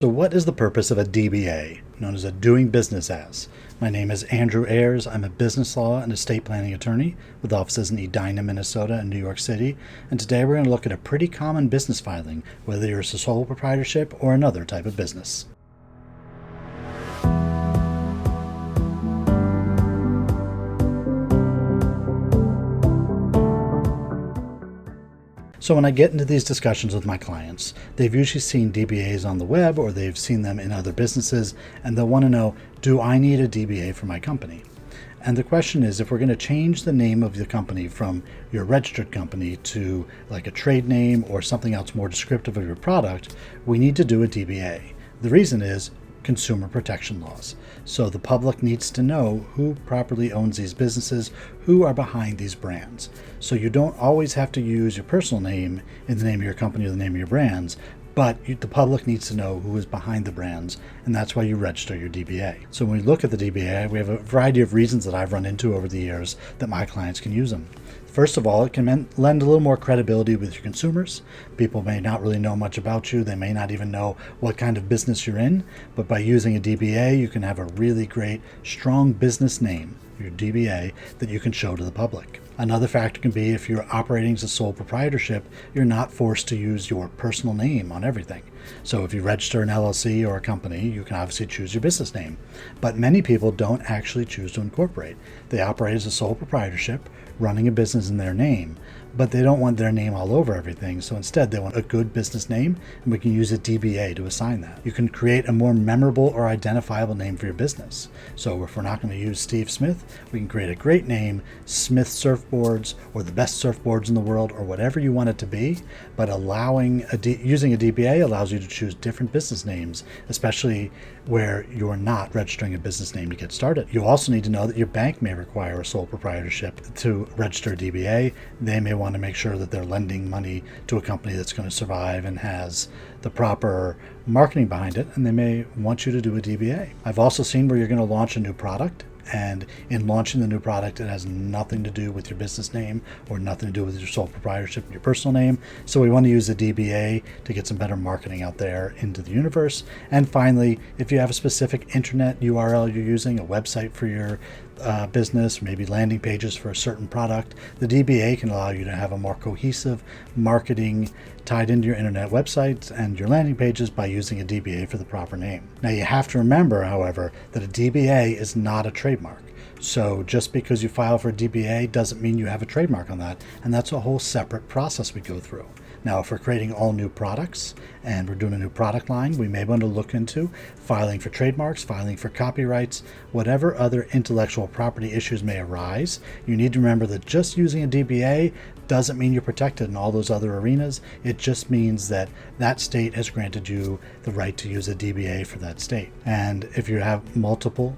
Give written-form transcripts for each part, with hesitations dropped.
So what is the purpose of a DBA, known as a doing business as? My name is 𝙃𝙀𝙍𝙀𝙊𝙒. I'm a business law and estate planning attorney with offices in Edina, Minnesota and New York City. And today we're going to look at a pretty common business filing, whether you're a sole proprietorship or another type of business. So when I get into these discussions with my clients, they've usually seen DBAs on the web or they've seen them in other businesses, and they'll want to know, do I need a DBA for my company? And the question is, if we're going to change the name of the company from your registered company to like a trade name or something else more descriptive of your product, we need to do a DBA. The reason is consumer protection laws. So the public needs to know who properly owns these businesses, who are behind these brands. So you don't always have to use your personal name in the name of your company or the name of your brands, but the public needs to know who is behind the brands, and that's why you register your DBA. So when we look at the DBA, we have a variety of reasons that I've run into over the years that my clients can use them. First of all, it can lend a little more credibility with your consumers. People may not really know much about you. They may not even know what kind of business you're in, but by using a DBA, you can have a really great, strong business name, your DBA, that you can show to the public. Another factor can be if you're operating as a sole proprietorship, you're not forced to use your personal name on everything. So if you register an LLC or a company, you can obviously choose your business name. But many people don't actually choose to incorporate. They operate as a sole proprietorship, running a business in their name, but they don't want their name all over everything. So instead, they want a good business name, and we can use a DBA to assign that. You can create a more memorable or identifiable name for your business. So if we're not going to use Steve Smith, we can create a great name, Smith Surfboards, or the best surfboards in the world, or whatever you want it to be. But using a DBA allows you to choose different business names, especially where you're not registering a business name to get started. You also need to know that your bank may require a sole proprietorship to register a DBA. They may want to make sure that they're lending money to a company that's going to survive and has the proper marketing behind it, and they may want you to do a DBA. I've also seen where you're going to launch a new product, and in launching the new product, it has nothing to do with your business name or nothing to do with your sole proprietorship and your personal name. So we want to use the DBA to get some better marketing out there into the universe. And finally, if you have a specific internet URL you're using, a website for your business, maybe landing pages for a certain product, the DBA can allow you to have a more cohesive marketing tied into your internet websites and your landing pages by using a DBA for the proper name. Now you have to remember, however, that a DBA is not a trademark. So just because you file for a DBA doesn't mean you have a trademark on that, and that's a whole separate process we go through. Now, if we're creating all new products and we're doing a new product line, we may want to look into filing for trademarks, filing for copyrights, whatever other intellectual property issues may arise. You need to remember that just using a DBA doesn't mean you're protected in all those other arenas. It just means that that state has granted you the right to use a DBA for that state. And if you have multiple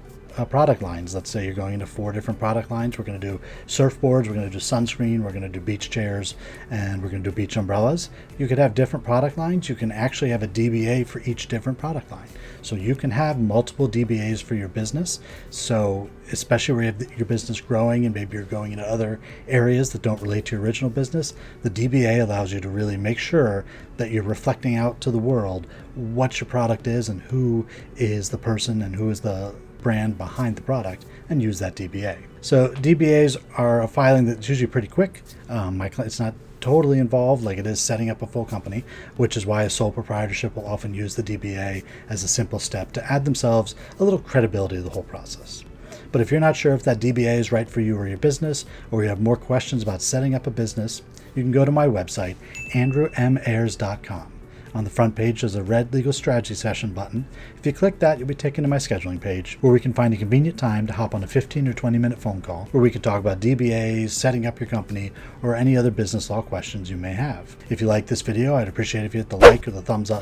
product lines, let's say you're going into 4 different product lines, we're going to do surfboards, we're going to do sunscreen, we're going to do beach chairs, and we're going to do beach umbrellas. You could have different product lines. You can actually have a DBA for each different product line. So you can have multiple DBAs for your business. So especially where you have your business growing and maybe you're going into other areas that don't relate to your original business, the DBA allows you to really make sure that you're reflecting out to the world what your product is and who is the person and who is the brand behind the product, and use that DBA. So DBAs are a filing that's usually pretty quick. It's not totally involved like it is setting up a full company, which is why a sole proprietorship will often use the DBA as a simple step to add themselves a little credibility to the whole process. But if you're not sure if that DBA is right for you or your business, or you have more questions about setting up a business, you can go to my website, 𝙃𝙀𝙍𝙀𝙊𝙒. On the front page, there's a red legal strategy session button. If you click that, you'll be taken to my scheduling page where we can find a convenient time to hop on a 15 or 20-minute phone call where we can talk about DBAs, setting up your company, or any other business law questions you may have. If you like this video, I'd appreciate it if you hit the like or the thumbs up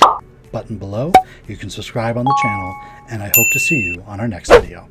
button below. You can subscribe on the channel, and I hope to see you on our next video.